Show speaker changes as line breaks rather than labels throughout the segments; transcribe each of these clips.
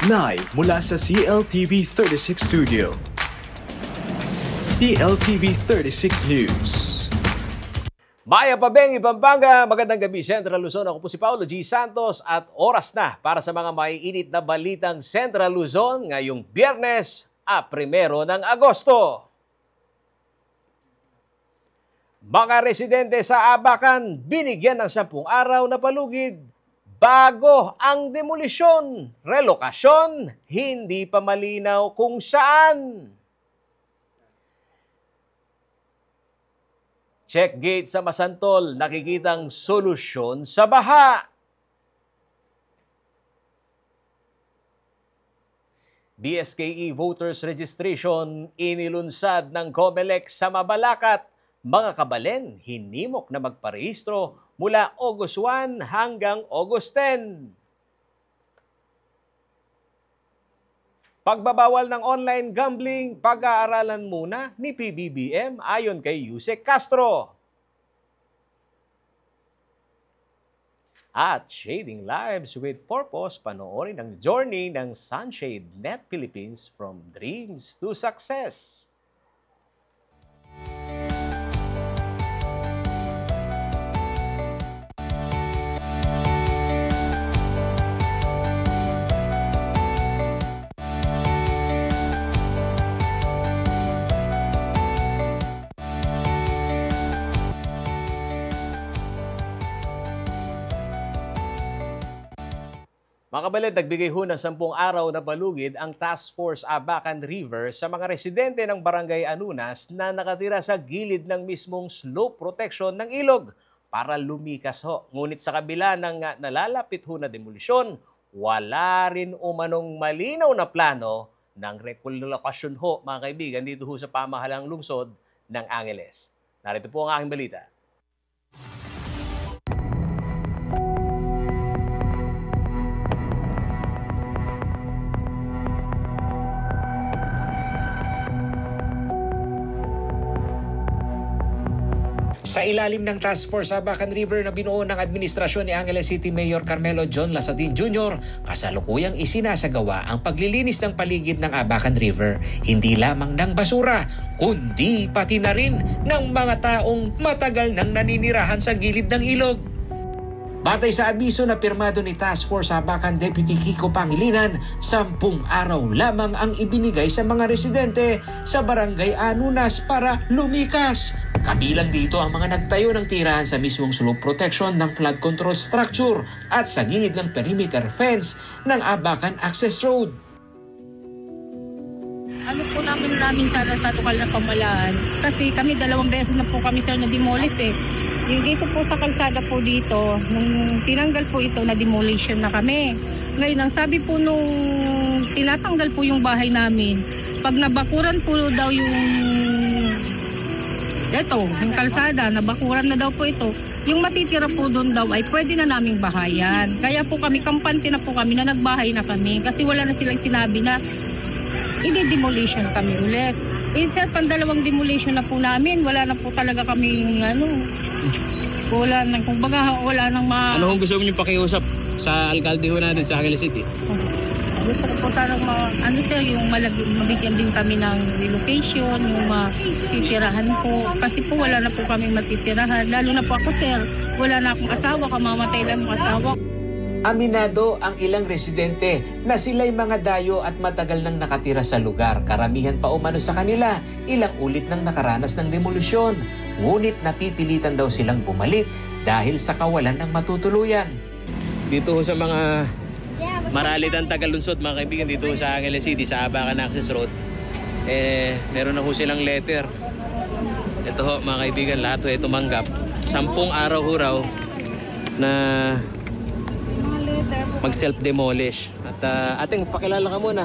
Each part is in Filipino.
Live mula sa CLTV 36 Studio. CLTV 36 News.
Maya Pabeng, Pampanga, magandang gabi, Central Luzon. Ako po si Paulo G. Santos at oras na para sa mga maiinit na balitang Central Luzon ngayong Biyernes, 1 ng Agosto. Mga residente sa Abacan, binigyan ng 10 araw na palugid bago ang demolisyon, relokasyon, hindi pa malinaw kung saan. Check gate sa Masantol, nakikitang solusyon sa baha. DSKE voters registration inilunsad ng COMELEC sa Mabalacat. Mga kabalen, hinimok na magparehistro mula August 1 hanggang August 10. Pagbabawal ng online gambling, pag-aaralan muna ni PBBM ayon kay Yusek Castro. At Shading Lives with Purpose, panoorin ang journey ng Sunshade Net Philippines from dreams to success. Mga kabalid, nagbigay ho ng 10 araw na palugid ang Task Force Abacan River sa mga residente ng Barangay Anunas na nakatira sa gilid ng mismong slope protection ng ilog para lumikas ho. Ngunit sa kabila ng nalalapit ho na demolisyon, wala rin umanong malinaw na plano ng relokasyon ho, mga kaibigan, dito ho sa pamahalang lungsod ng Angeles. Narito po ang aking balita.
Sa ilalim ng Task Force Abacan River na binuo ng administrasyon ni Angeles City Mayor Carmelo John Lasadin Jr., kasalukuyang isinasagawa ang paglilinis ng paligid ng Abacan River. Hindi lamang ng basura, kundi pati na rin ng mga taong matagal nang naninirahan sa gilid ng ilog. Batay sa abiso na pirmado ni Task Force Abacan Deputy Kiko Pangilinan, 10 araw lamang ang ibinigay sa mga residente sa Barangay Anunas para lumikas. Kabilang dito ang mga nagtayo ng tirahan sa mismong slope protection ng flood control structure at sa gilid ng perimeter fence ng Abacan Access Road.
Ano po namin sana sa tukal na pamalaan kasi kami 2 beses na po kami sir na-demolish eh. Yung dito po sa kalsada po dito, nung tinanggal po ito, na-demolition na kami. Ngayon, ang sabi po nung tinatanggal po yung bahay namin, pag nabakuran po daw yung kalsada, nabakuran na daw po ito, yung matitira po doon daw ay pwede na naming bahayan. Kaya po kami, kampante na po kami na nagbahay na kami kasi wala na silang sinabi na i-demolition kami ulit. Sir, 2 demolition na po namin, wala na po talaga kami wala na, kumbaga wala nang
Ano kung gusto mo nyo pakiusap sa alkalde ho natin sa Angeles City?
Gusto ko po sanang sir, yung mabigyan din kami ng relocation, yung matitirahan po. Kasi po wala na po kami matitirahan. Lalo na po ako sir, wala na akong asawa, kamamatay lang ang asawa.
Aminado ang ilang residente na sila'y mga dayo at matagal nang nakatira sa lugar. Karamihan pa umano sa kanila, ilang ulit nang nakaranas ng demolusyon. Ngunit napipilitan daw silang bumalik dahil sa kawalan ng matutuluyan.
Dito ho sa mga maralitan Tagalunsod, mga kaibigan, dito sa Angeles City, sa Abacan Access Road, meron na ho silang letter. Ito ho, mga kaibigan, lahat ho tumanggap. 10 araw ho raw na mag-self-demolish. At ating pakilala ka muna.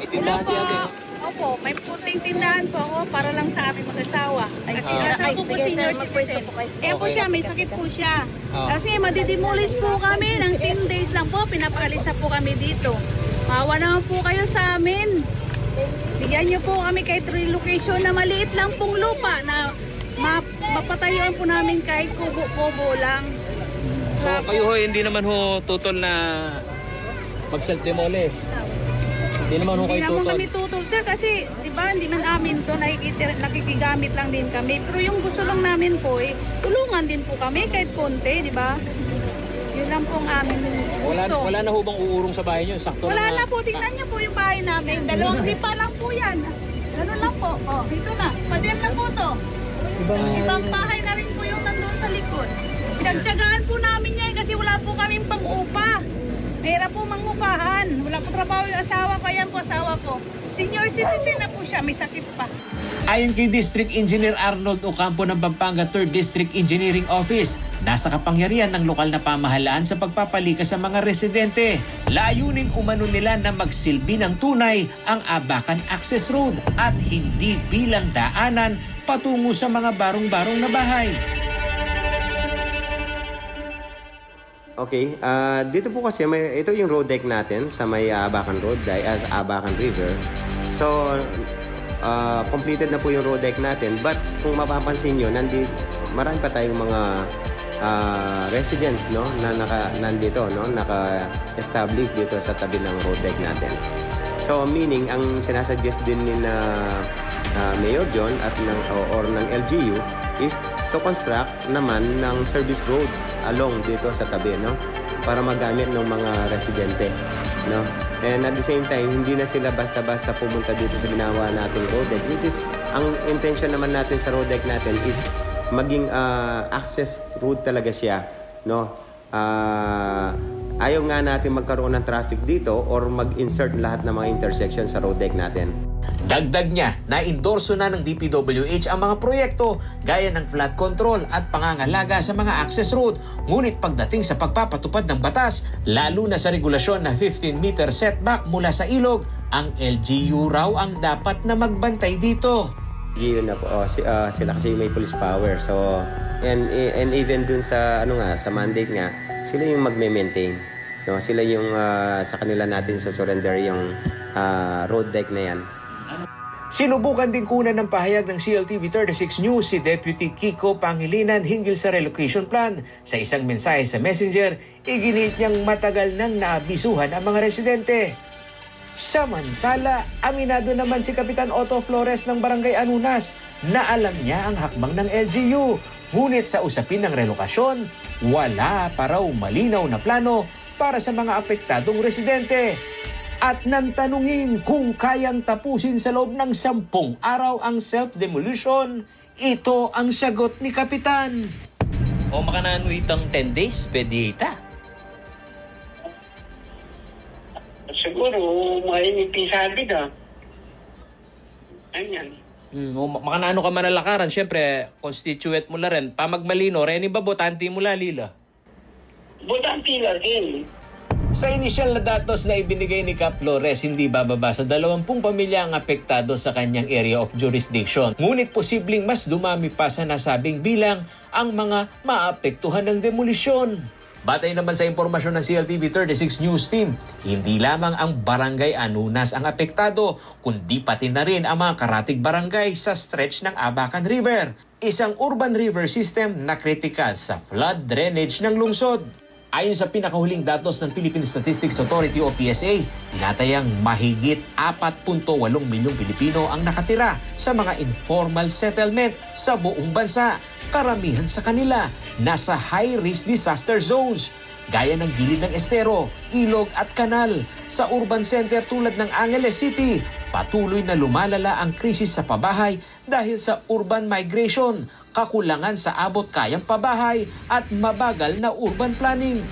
Itindahan si ate.
Opo, may puting tindahan po ako para lang sa aming mag-asawa. Kasi nasa po senior citizen. Po siya, may sakit po siya. Kasi madidemolish po kami ng 10 days lang po. Pinapaalis na po kami dito. Maawa naman po kayo sa amin. Bigyan niyo po kami kahit relocation na maliit lang pong lupa na mapatayuan po namin kahit kubo-kubo lang.
So kayo ho, hindi naman ho tutol na mag-self-demolish. Hindi naman ho
Hindi
kayo
naman
tutol.
kami tutol, sir, kasi di ba hindi man amin to, nakikigamit lang din kami. Pero yung gusto lang namin po, tulungan din po kami kahit konti, di ba? Yun lang po ang amin gusto.
Wala na ho bang uurong sa bahay nyo? Sakto
Wala na
na.
po, tingnan niyo po yung bahay namin. 2 lipa lang po yan. Ganun lang po. Oh, ito na. Padem na po to. Ibang bahay na rin po yung nandun sa likod. Pinagtyagaan po namin yan kasi wala po kaming pang-upa. Mahirap po mangupahan. Wala po trabaho yung asawa ko. Ayan po asawa ko. Senior citizen na po siya. May sakit pa.
Ayon kay District Engineer Arnold Ocampo ng Pampanga 3rd District Engineering Office, nasa kapangyarihan ng lokal na pamahalaan sa pagpapalikas sa mga residente. Layunin umano nila na magsilbi ng tunay ang Abacan Access Road at hindi bilang daanan patungo sa mga barong-barong na bahay.
Okay, dito po kasi ito yung road deck natin sa may Abacan Road, Abacan River. So, completed na po yung road deck natin, but kung mapapansin nyo, marami pa tayong mga residents, no, na nandito, no, naka-establish dito sa tabi ng road deck natin. So meaning ang sinasuggest din ni Mayor John at ng LGU is to construct naman ng service road along dito sa tabi, no, para magamit ng mga residente, no. And at the same time, hindi na sila basta-basta pumunta dito sa ginawa nating road deck, which is ang intention naman natin sa road deck natin is maging access road talaga siya, no. Ayaw nga natin magkaroon ng traffic dito or mag-insert lahat ng mga intersection sa road deck natin.
Dagdag niya, na-endorso na ng DPWH ang mga proyekto gaya ng flood control at pangangalaga sa mga access road. Ngunit pagdating sa pagpapatupad ng batas, lalo na sa regulasyon na 15-meter setback mula sa ilog, ang LGU raw ang dapat na magbantay dito.
LGU na po, sila kasi may police power. So, and even dun sa sa mandate nga, sila yung magme-maintain. No, sila yung sa kanila natin surrender yung road deck na yan.
Sinubukan din kunan ng pahayag ng CLTV 36 News si Deputy Kiko Pangilinan hinggil sa relocation plan. Sa isang mensahe sa Messenger, iginit niyang matagal nang naabisuhan ang mga residente. Samantala, aminado naman si Kapitan Otto Flores ng Barangay Anunas na alam niya ang hakbang ng LGU. Ngunit sa usapin ng relokasyon, wala pa raw malinaw na plano para sa mga apektadong residente. At nang tanungin kung kayang tapusin sa loob ng 10 araw ang self-demolition, ito ang sagot ni Kapitan.
O makanano itong 10 days, pwede ita.
Siguro, may pisabi na. Ayan.
Makanano ka manalakaran, syempre, constituent mo la rin. Pamagmalino, rin ba botante mo la, Lila?
Botante la din.
Sa inisyal na datos na ibinigay ni Cap Flores, hindi bababa sa 20 pamilya ang apektado sa kanyang area of jurisdiction. Ngunit posibleng mas dumami pa sa nasabing bilang ang mga maapektuhan ng demolisyon. Batay naman sa impormasyon ng CLTV 36 News Team, hindi lamang ang Barangay Anunas ang apektado, kundi pati na rin ang mga karatig barangay sa stretch ng Abacan River, isang urban river system na kritikal sa flood drainage ng lungsod. Ayon sa pinakahuling datos ng Philippine Statistics Authority o PSA, tinatayang mahigit 4.8 milyong Pilipino ang nakatira sa mga informal settlement sa buong bansa. Karamihan sa kanila nasa high-risk disaster zones, gaya ng gilid ng estero, ilog at kanal. Sa urban center tulad ng Angeles City, patuloy na lumalala ang krisis sa pabahay dahil sa urban migration, kakulangan sa abot kayang pabahay at mabagal na urban planning.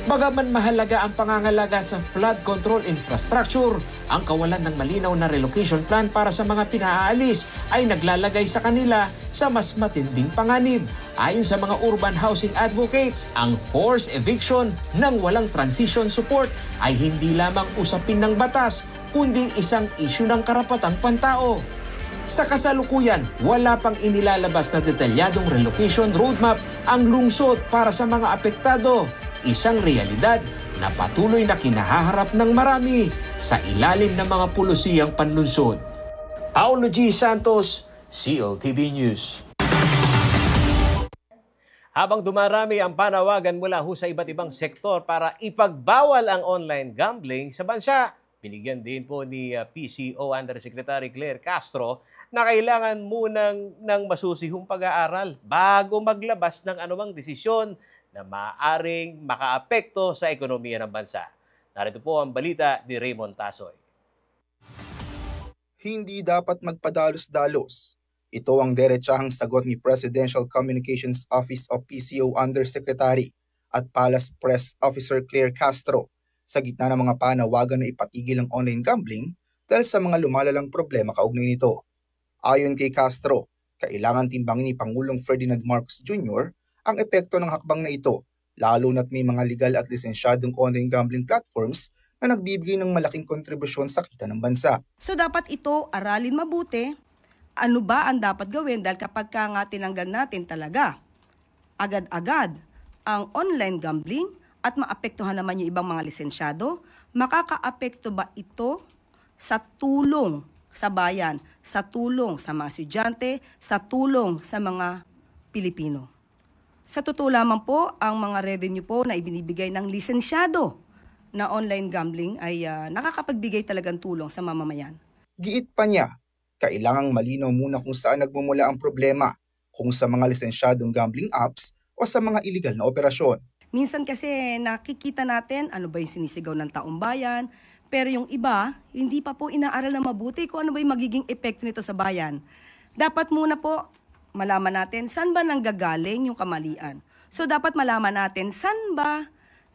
Bagaman mahalaga ang pangangalaga sa flood control infrastructure, ang kawalan ng malinaw na relocation plan para sa mga pinaalis ay naglalagay sa kanila sa mas matinding panganib. Ayon sa mga urban housing advocates, ang forced eviction ng walang transition support ay hindi lamang usapin ng batas, kundi isang issue ng karapatang pantao. Sa kasalukuyan, wala pang inilalabas na detalyadong relocation roadmap ang lungsod para sa mga apektado. Isang realidad na patuloy na kinahaharap ng marami sa ilalim ng mga pulusiyang panlunsod. Paulo G. Santos, CLTV News.
Habang dumarami ang panawagan mula ho sa iba't ibang sektor para ipagbawal ang online gambling sa bansa, binigyan din po ni PCO Undersecretary Claire Castro na kailangan munang ng masusihong pag-aaral bago maglabas ng anumang desisyon na maaaring makaapekto sa ekonomiya ng bansa. Narito po ang balita ni Raymond Tasoy.
Hindi dapat magpadalos-dalos. Ito ang diretsahang sagot ni Presidential Communications Office o PCO Undersecretary at Palace Press Officer Claire Castro sa gitna ng mga panawagan na ipatigil ang online gambling dahil sa mga lumalalang problema kaugnay nito. Ayon kay Castro, kailangan timbangin ni Pangulong Ferdinand Marcos Jr. ang epekto ng hakbang na ito, lalo na't may mga legal at lisensyadong online gambling platforms na nagbibigay ng malaking kontribusyon sa kita ng bansa.
So dapat ito aralin mabuti. Ano ba ang dapat gawin? Dahil kapag nga tinanggal natin talaga agad-agad ang online gambling at maapektuhan naman yung ibang mga lisensyado, makakaapekto ba ito sa tulong sa bayan, sa tulong sa mga estudyante, sa tulong sa mga Pilipino? Sa totoo lamang po, ang mga revenue po na ibinibigay ng lisensyado na online gambling ay nakakapagbigay talagang tulong sa mamamayan.
Giit pa niya, kailangang malinaw muna kung saan nagmumula ang problema, kung sa mga lisensyadong gambling apps o sa mga iligal na operasyon.
Minsan kasi nakikita natin ano ba yung sinisigaw ng taong bayan, pero yung iba, hindi pa po inaaral na mabuti kung ano ba yung magiging epekto nito sa bayan. Dapat muna po malaman natin saan ba nanggagaling yung kamalian. So dapat malaman natin saan ba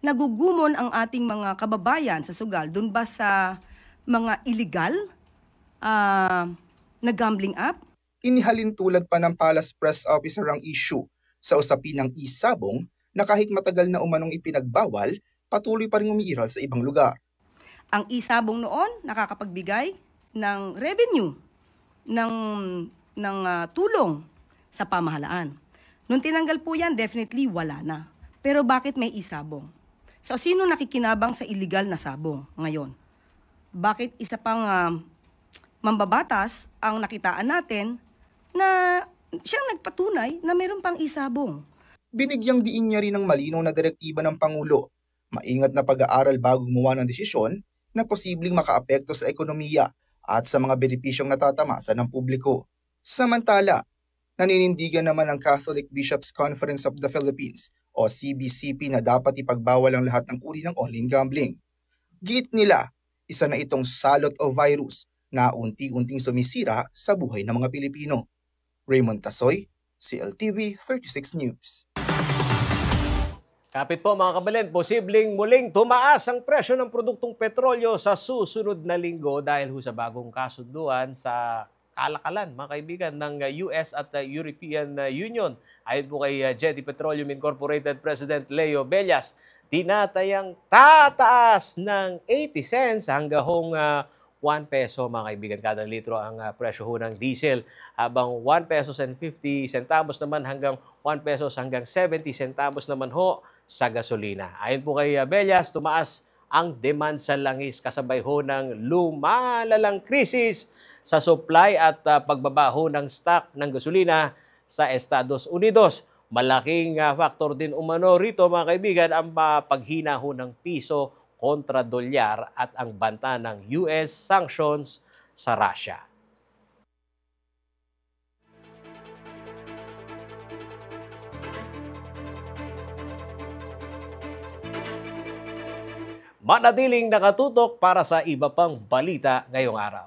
nagugumon ang ating mga kababayan sa sugal, dun ba sa mga illegal na gambling app?
Inihalin tulad pa ng Palace Press Officer ang issue sa usapin ng e-sabong na kahit matagal na umanong ipinagbawal, patuloy pa rin umiiral sa ibang lugar.
Ang e-sabong noon nakakapagbigay ng revenue, ng tulong sa pamahalaan. Nung tinanggal po yan, definitely wala na. Pero bakit may e-sabong? So sino nakikinabang sa illegal na sabong ngayon? Bakit isa pang mambabatas ang nakitaan natin na siyang nagpatunay na meron pang isabong?
Binigyang diin niya rin ng malinaw na direktiba ng Pangulo, maingat na pag-aaral bago gumawa ng desisyon na posibleng makaapekto sa ekonomiya at sa mga benepisyong natatamasa ng publiko. Samantala, naninindigan naman ang Catholic Bishops' Conference of the Philippines o CBCP na dapat ipagbawal ang lahat ng uri ng online gambling. Giit nila, isa na itong salot o virus na unti-unting sumisira sa buhay ng mga Pilipino. Raymond Tasoy, CLTV 36 News.
Kapit po mga kabalin, posibleng muling tumaas ang presyo ng produktong petrolyo sa susunod na linggo dahil sa bagong kasunduan sa kalakalan, mga kaibigan, ng US at European Union. Ayon po kay Jetty Petroleum Incorporated President Leo Bellas, tinatayang tataas ng 80 cents hanggang 1 peso, mga kaibigan, kada litro ang presyo ho ng diesel, habang 1 pesos and 50 centavos naman hanggang 1 pesos hanggang 70 centavos naman ho sa gasolina. Ayon po kay Bellas, tumaas ang demand sa langis kasabay ho ng lumalalang krisis sa supply at pagbabaho ng stock ng gasolina sa Estados Unidos. Malaking factor din umano rito, mga kaibigan, ang paghina ho ng piso kontra dolyar at ang banta ng US sanctions sa Russia. Manatiling nakatutok para sa iba pang balita ngayong araw.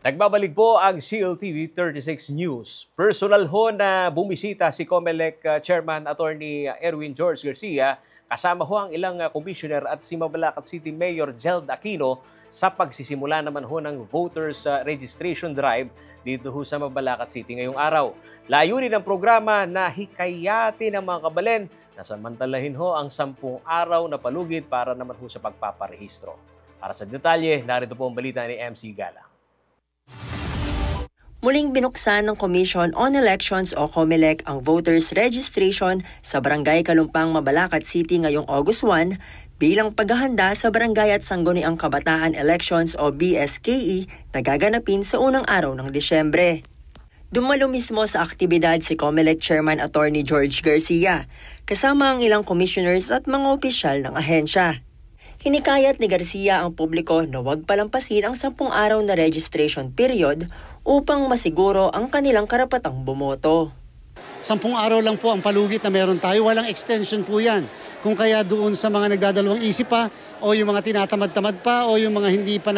Nagbabalik po ang CLTV 36 News. Personal ho na bumisita si COMELEC Chairman Attorney Erwin George Garcia, kasama ho ang ilang commissioner at si Mabalacat City Mayor Jeld Aquino sa pagsisimula naman ho ng voters registration drive dito ho sa Mabalacat City ngayong araw. Layunin ng programa na hikayatin ang mga kabalen na samantalahin ho ang 10 araw na palugid para naman ho sa pagpaparehistro. Para sa detalye, narito po ang balita ni MC Gala.
Muling binuksan ng Commission on Elections o COMELEC ang voters registration sa Barangay Kalumpang, Mabalacat City ngayong August 1 bilang paghahanda sa Barangay at Sangguniang Kabataan Elections o BSKE na gaganapin sa unang araw ng Disyembre. Dumalo mismo sa aktibidad si COMELEC Chairman Attorney George Garcia, kasama ang ilang commissioners at mga opisyal ng ahensya. Hinikayat ni Garcia ang publiko na huwag palampasin ang 10 araw na registration period upang masiguro ang kanilang karapatang bumoto.
10 araw lang po ang palugit na meron tayo, walang extension po yan. Kung kaya doon sa mga nagdadalawang isip pa o yung mga tinatamad-tamad pa o yung mga hindi pa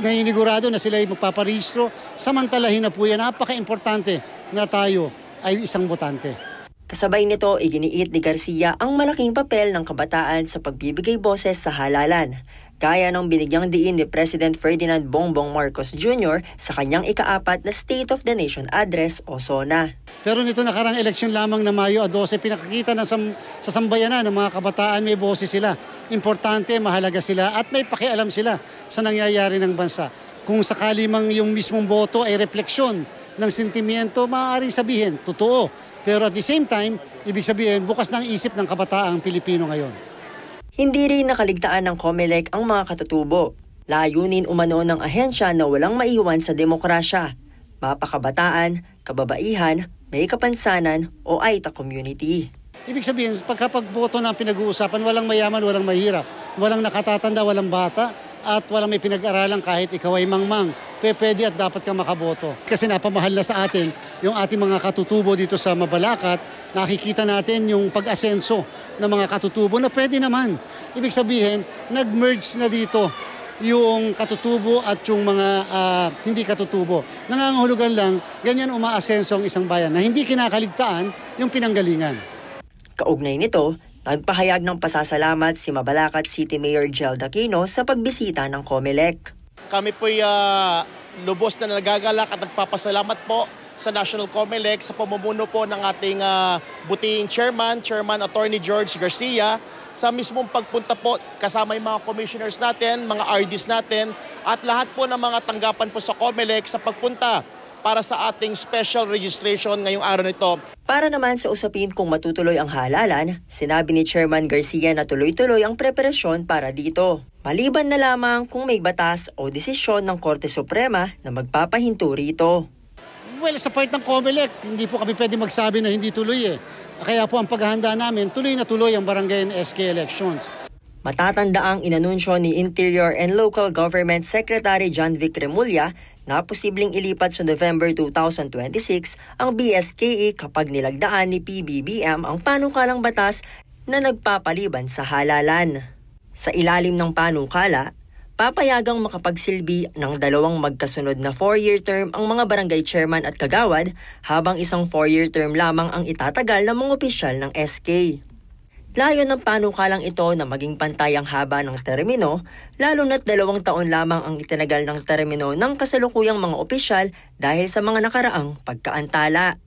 naninigurado na sila ay magpaparehistro, samantalahin na po yan. Napaka-importante na tayo ay isang botante.
Kasabay nito, iginiit ni Garcia ang malaking papel ng kabataan sa pagbibigay boses sa halalan, gaya ng binigyang diin ni President Ferdinand Bongbong Marcos Jr. sa kanyang ika-4 na State of the Nation Address o SONA.
Pero nito nakarang eleksyon lamang na Mayo 12, pinakakita na sa sambayanan ng mga kabataan may boses sila. Importante, mahalaga sila at may pakialam sila sa nangyayari ng bansa. Kung sakali mang yung mismong boto ay refleksyon ng sentimiento, maaaring sabihin, totoo. Pero at the same time, ibig sabihin, bukas ng isip ng kabataang Pilipino ngayon.
Hindi rin nakaligtaan ng COMELEC ang mga katutubo. Layunin umano ng ahensya na walang maiwan sa demokrasya, mapakabataan, kababaihan, may kapansanan o Aita community.
Ibig sabihin, pagkapagboto na pinag-uusapan, walang mayaman, walang mahirap, walang nakatatanda, walang bata, at walang may pinag-aralan kahit ikaw ay mangmang. Pwede at dapat ka makaboto. Kasi napamahal na sa atin yung ating mga katutubo dito sa Mabalacat. Nakikita natin yung pag-asenso ng mga katutubo na pwede naman. Ibig sabihin, nag-merge na dito yung katutubo at yung mga hindi katutubo. Nangangahulugan lang, ganyan umaasenso ang isang bayan na hindi kinakaligtaan yung pinanggalingan.
Kaugnay nito, nagpahayag ng pasasalamat si Mabalacat City Mayor Jeld Aquino sa pagbisita ng COMELEC.
Kami po'y lubos na nagagalak at nagpapasalamat po sa National COMELEC sa pamumuno po ng ating butihing Chairman Attorney George Garcia, sa mismong pagpunta po kasama yung mga commissioners natin, mga RDs natin, at lahat po ng mga tanggapan po sa COMELEC sa pagpunta para sa ating special registration ngayong araw nito.
Para naman sa usapin kung matutuloy ang halalan, sinabi ni Chairman Garcia na tuloy-tuloy ang preparasyon para dito. Maliban na lamang kung may batas o desisyon ng Korte Suprema na magpapahinto rito.
Well, sa part ng COMELEC, hindi po kami pwede magsabi na hindi tuloy eh. Kaya po ang paghahanda namin, tuloy na tuloy ang barangay and SK elections.
Matatandaang inanunsyo ni Interior and Local Government Secretary John Vic Remulla na posibleng ilipat sa November 2026 ang BSKE kapag nilagdaan ni PBBM ang panukalang batas na nagpapaliban sa halalan. Sa ilalim ng panukala, papayagang makapagsilbi ng 2 magkasunod na 4-year term ang mga barangay chairman at kagawad habang isang 4-year term lamang ang itatagal ng mga opisyal ng SK. Layo ng panukalang ito na maging pantay ang haba ng termino, lalo na't 2 taon lamang ang itinagal ng termino ng kasalukuyang mga opisyal dahil sa mga nakaraang pagkaantala.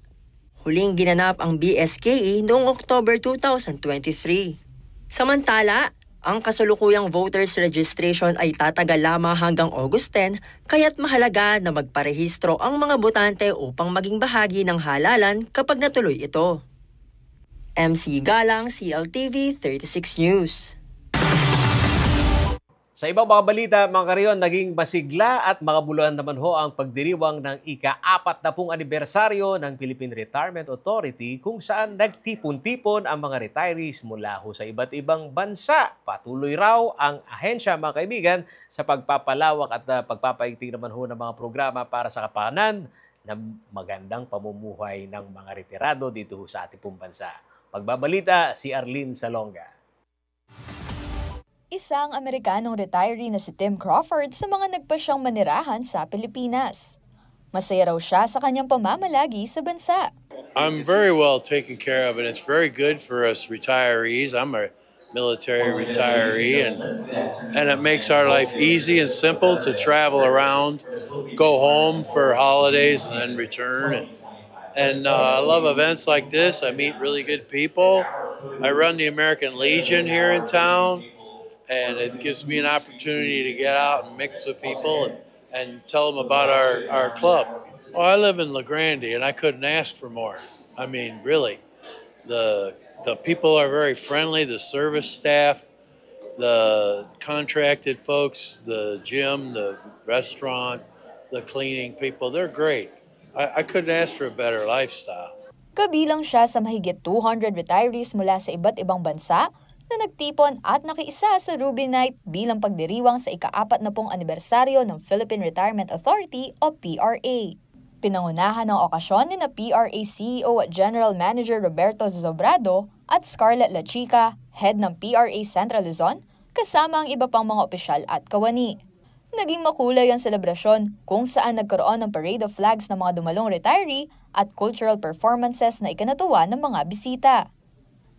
Huling ginanap ang BSKE noong October 2023. Samantala, ang kasalukuyang voters registration ay tatagal lamang hanggang August 10, kaya't mahalaga na magparehistro ang mga botante upang maging bahagi ng halalan kapag natuloy ito. MC Galang, CLTV 36 News.
Sa ibang mga balita, mga kariyon, naging masigla at makabuluhan naman ho ang pagdiriwang ng ika-40 anibersaryo ng Philippine Retirement Authority kung saan nagtipon-tipon ang mga retirees mula ho sa iba't ibang bansa. Patuloy raw ang ahensya, mga kaibigan, sa pagpapalawak at pagpapaigting naman ho ng mga programa para sa kapakanan ng magandang pamumuhay ng mga retirado dito ho sa ating pong bansa. Pagbabalita, si Arlene Salonga.
Isa ang Amerikanong retiree na si Tim Crawford sa mga nagpasyang manirahan sa Pilipinas. Masaya raw siya sa kanyang pamamalagi sa bansa.
I'm very well taken care of and it's very good for us retirees. I'm a military retiree and it makes our life easy and simple to travel around, go home for holidays and then return. And I love events like this. I meet really good people. I run the American Legion here in town and it gives me an opportunity to get out and mix with people and tell them about our club. Well, I live in La Grande and I couldn't ask for more. I mean, really, the people are very friendly, the service staff, the contracted folks, the gym, the restaurant, the cleaning people, they're great. I couldn't ask for a better lifestyle.
Kabilang siya sa mahigit 200 retirees mula sa iba't ibang bansa na nagtipon at nakiisa sa Ruby Night bilang pagdiriwang sa ika-40 anibersaryo ng Philippine Retirement Authority o PRA. Pinangunahan ng okasyon ni na PRA CEO at General Manager Roberto Zobrado at Scarlett La Chica, head ng PRA Central Luzon, kasama ang iba pang mga opisyal at kawani. Naging makulay ang selebrasyon kung saan nagkaroon ng parade of flags ng mga dumalong retiree at cultural performances na ikinatuwa ng mga bisita.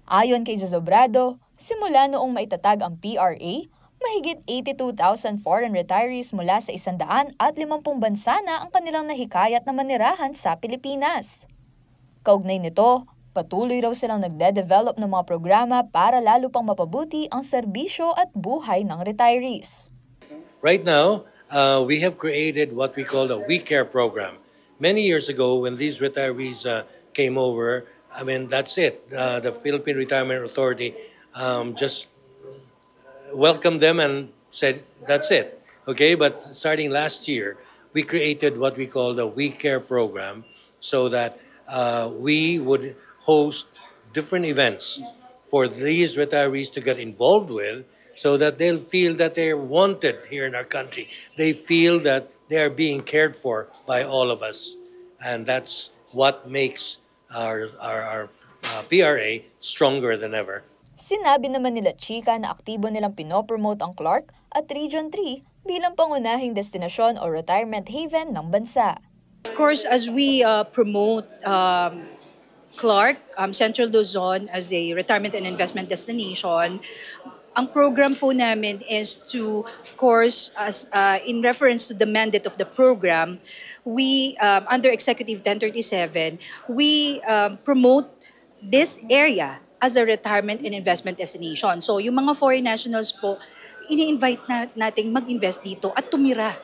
Ayon kay Zobrado, simula noong maitatag ang PRA, mahigit 82,000 foreign retirees mula sa 150 bansa na ang kanilang nahikayat na manirahan sa Pilipinas. Kaugnay nito, patuloy raw silang nagde-develop ng mga programa para lalo pang mapabuti ang serbisyo at buhay ng retirees.
Right now, we have created what we call the We Care program. Many years ago, when these retirees came over, I mean, that's it. The Philippine Retirement Authority just welcomed them and said, that's it. Okay, but starting last year, we created what we call the We Care program so that we would host different events for these retirees to get involved with so that they'll feel that they're wanted here in our country. They feel that they are being cared for by all of us. And that's what makes our PRA stronger than ever.
Sinabi naman nila Chica na aktibo nilang pinopromote ang Clark at Region 3 bilang pangunahing destinasyon o retirement haven ng bansa.
Of course, as we promote Clark, Central Luzon as a retirement and investment destination, ang program po namin is to, of course, as in reference to the mandate of the program, we, under Executive 1037, we promote this area as a retirement and investment destination. So yung mga foreign nationals po, ini-invite nating mag-invest dito at tumira.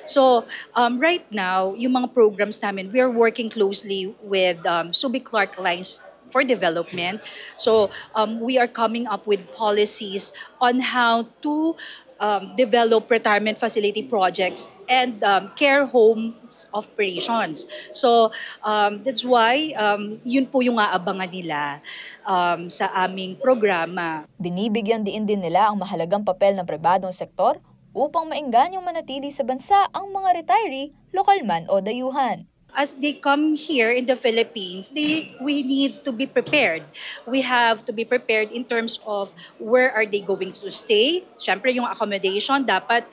So right now, yung mga programs namin, we are working closely with Subic Clark Alliance for Development. So we are coming up with policies on how to develop retirement facility projects and care homes operations. So that's why yun po yung aabangan nila sa aming programa.
Binibigyan din nila ang mahalagang papel ng pribadong sektor upang maengganyo manatili sa bansa ang mga retiree, lokal man o dayuhan.
As they come here in the Philippines, we need to be prepared. We have to be prepared in terms of where are they going to stay. Siyempre, yung accommodation, dapat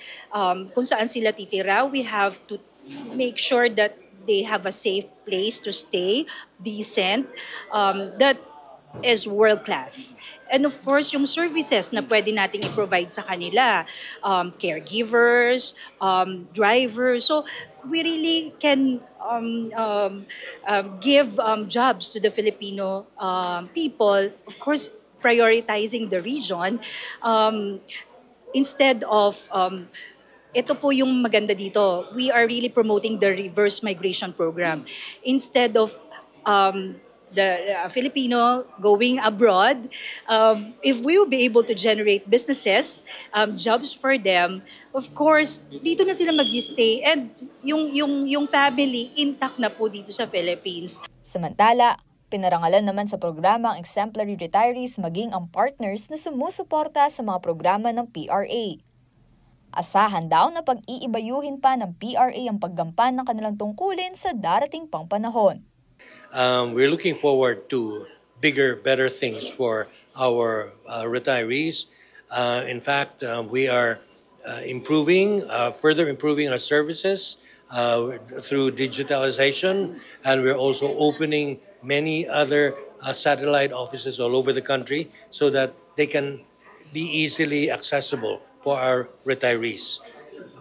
kung saan sila titira, we have to make sure that they have a safe place to stay, decent, that is world-class. And of course, yung services na pwede nating i-provide sa kanila, caregivers, drivers. So we really can give jobs to the Filipino people, of course, prioritizing the region instead of ito po yung maganda dito. We are really promoting the reverse migration program. Instead of the Filipino going abroad, if we will be able to generate businesses, jobs for them, of course, dito na sila mag-stay and yung family intact na po dito sa Philippines.
Samantala, pinarangalan naman sa programa ang exemplary retirees maging ang partners na sumusuporta sa mga programa ng PRA. Asahan daw na pag-iibayuhin pa ng PRA ang paggampan ng kanilang tungkulin sa darating pang panahon.
We're looking forward to bigger, better things for our retirees. In fact, we are further improving our services through digitalization, and we're also opening many other satellite offices all over the country so that they can be easily accessible for our retirees.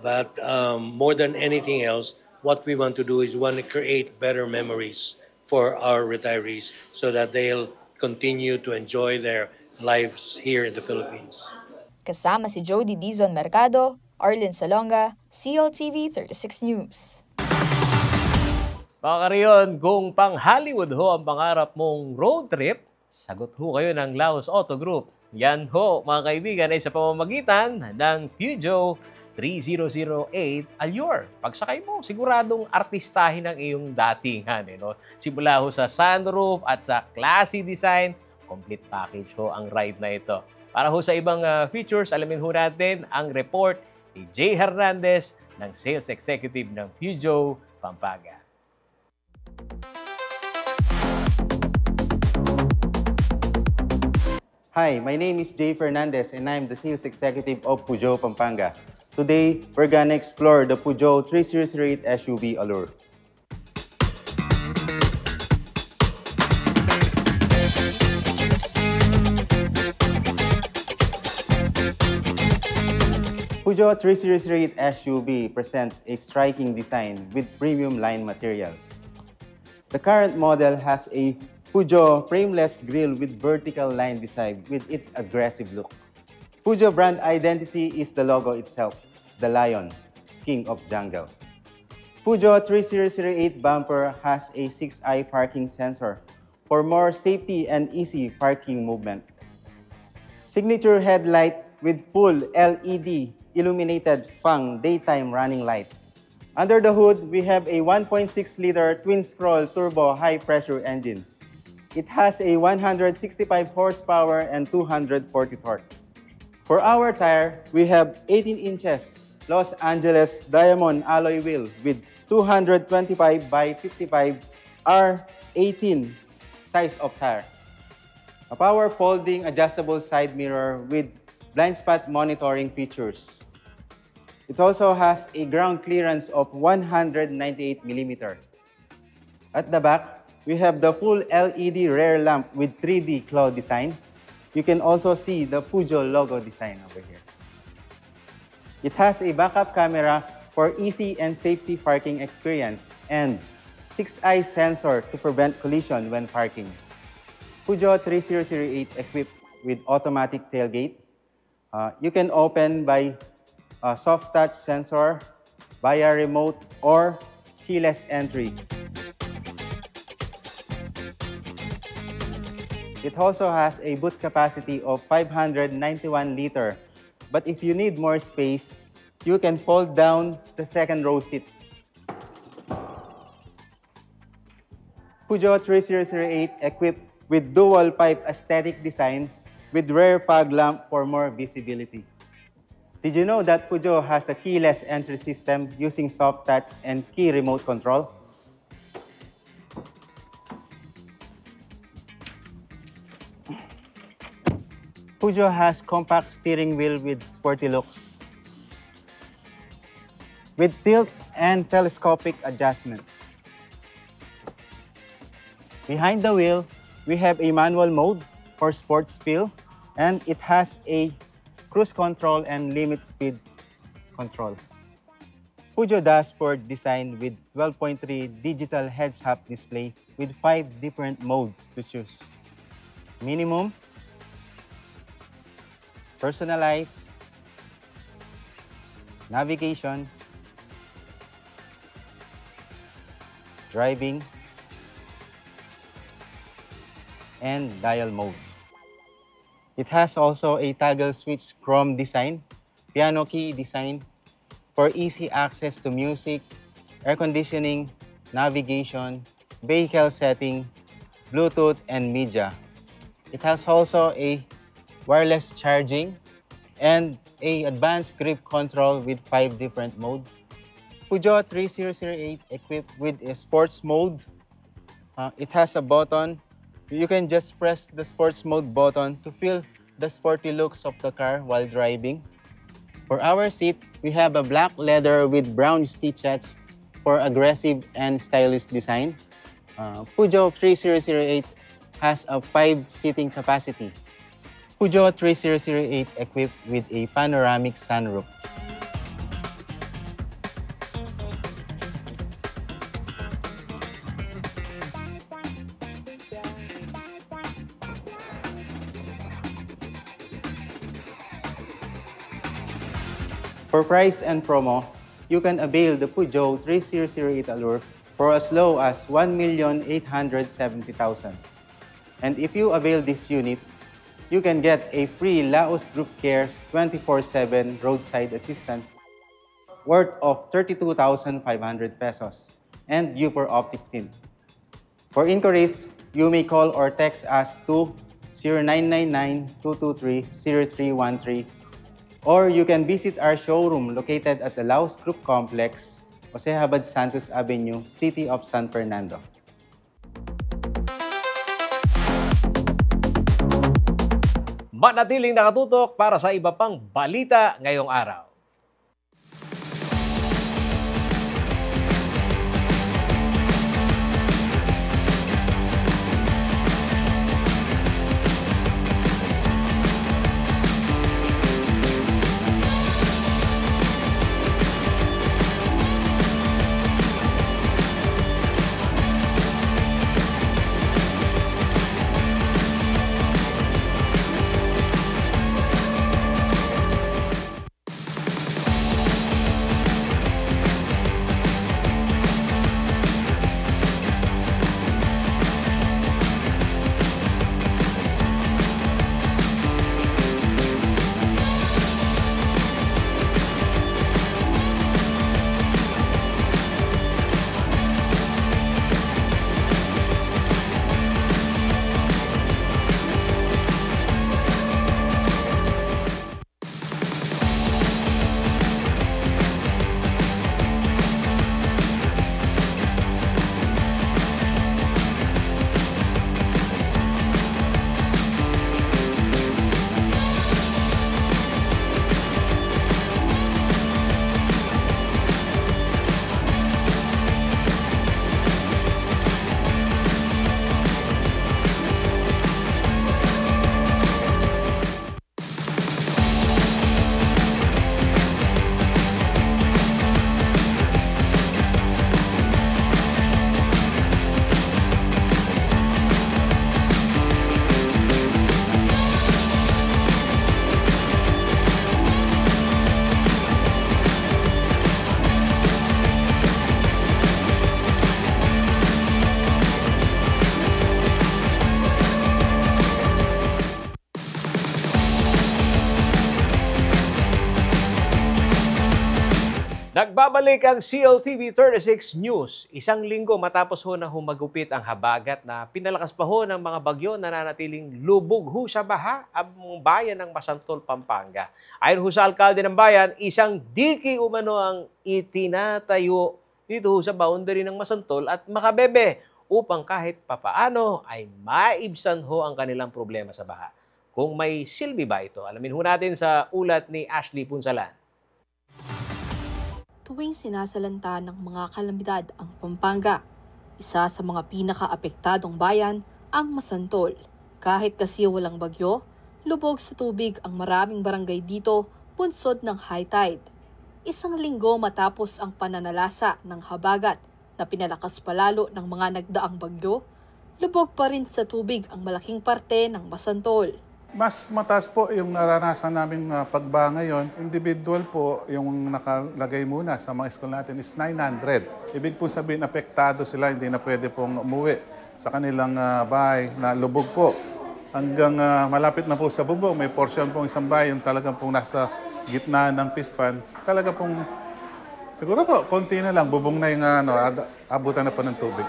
But more than anything else, what we want to do is we want to create better memories for our retirees so that they'll continue to enjoy their lives here in the Philippines.
Kasama si Jody Dizon Mercado, Arlene Salonga, CLTV 36 News.
Mga kariyon, kung pang Hollywood ho ang pangarap mong road trip, sagot ho kayo ng Laos Auto Group. Yan ho, mga kaibigan, ay sa pamamagitan ng Peugeot 3008 Allure. Pagsakay mo, siguradong artistahin ang iyong datingan. No? Simula ho sa sunroof at sa classy design, complete package ho ang ride na ito. Para ho sa ibang features, alamin ho natin ang report ni Jay Hernandez ng Sales Executive ng Peugeot Pampanga.
Hi, my name is Jay Fernandez and I'm the Sales Executive of Peugeot Pampanga. Today, we're gonna explore the Peugeot 3008 SUV Allure. Peugeot 3008 SUV presents a striking design with premium line materials. The current model has a Peugeot frameless grille with vertical line design with its aggressive look. Peugeot brand identity is the logo itself, the lion, king of jungle. Peugeot 3008 bumper has a 6-eye parking sensor for more safety and easy parking movement. Signature headlight with full LED illuminated Fang daytime running light. Under the hood, we have a 1.6-liter twin-scroll turbo high-pressure engine. It has a 165 horsepower and 240 torque. For our tire, we have 18 inches Los Angeles diamond alloy wheel with 225 by 55 R18 size of tire. A power folding adjustable side mirror with blind spot monitoring features. It also has a ground clearance of 198 mm. At the back, we have the full LED rear lamp with 3D claw design. You can also see the Peugeot logo design over here. It has a backup camera for easy and safety parking experience and 6-eye sensor to prevent collision when parking. Peugeot 3008 equipped with automatic tailgate. You can open by soft touch sensor, via remote, or keyless entry. It also has a boot capacity of 591 liter, but if you need more space, you can fold down the second row seat. Peugeot 3008 equipped with dual pipe aesthetic design with rear fog lamp for more visibility. Did you know that Peugeot has a keyless entry system using soft touch and key remote control? Peugeot has compact steering wheel with sporty looks, with tilt and telescopic adjustment. Behind the wheel, we have a manual mode for sports feel, and it has a cruise control and limit speed control. Peugeot dashboard designed with 12.3 digital heads-up display with 5 different modes to choose. Minimum, personalize, navigation, driving, and dial mode. It has also a toggle switch chrome design, piano key design for easy access to music, air conditioning, navigation, vehicle setting, Bluetooth, and media. It has also a wireless charging and a advanced grip control with 5 different modes. Peugeot 3008 equipped with a sports mode. It has a button. You can just press the sports mode button to feel the sporty looks of the car while driving. For our seat, we have a black leather with brown stitches for aggressive and stylish design. Peugeot 3008 has a 5-seating capacity. Peugeot 3008 equipped with a panoramic sunroof. For price and promo, you can avail the Peugeot 3008 Allure for as low as 1,870,000. And if you avail this unit, you can get a free Laos Group Cares 24/7 roadside assistance worth of 32,500 pesos and Upor Optic tint. For inquiries, you may call or text us to 0999-223-0313, or you can visit our showroom located at the Laos Group Complex, Jose Habad Santos Avenue, City of San Fernando.
Manatiling nakatutok para sa iba pang balita ngayong araw. Nagbabalik ang CLTV 36 News. Isang linggo matapos ho na humagupit ang habagat na pinalakas pa ho ng mga bagyo na nanatiling lubog ho sa baha ang bayan ng Masantol, Pampanga. Ayon ho sa alkalde ng bayan, isang diki umano ang itinatayo dito ho sa boundary ng Masantol at Makabebe upang kahit papaano ay maibsan ho ang kanilang problema sa baha. Kung may silbi ba ito? Alamin ho natin sa ulat ni Ashley Punsalan.
Tuwing sinasalanta ng mga kalamidad ang Pampanga, isa sa mga pinaka-apektadong bayan ang Masantol. Kahit kasi walang bagyo, lubog sa tubig ang maraming barangay dito bunsod ng high tide. Isang linggo matapos ang pananalasa ng habagat na pinalakas palalo ng mga nagdaang bagyo, lubog pa rin sa tubig ang malaking parte ng Masantol.
Mas mataas po yung naranasan namin pagbaha ngayon. Individual po yung nakalagay muna sa mga school natin is 900. Ibig po sabihin, apektado sila, hindi na pwede pong umuwi sa kanilang bahay na lubog po. Hanggang malapit na po sa bubong, may portion pong isang bahay, yung talagang pong nasa gitna ng pispan. Talaga pong, siguro po, konti na lang, bubong na yung abutan na po ng tubig.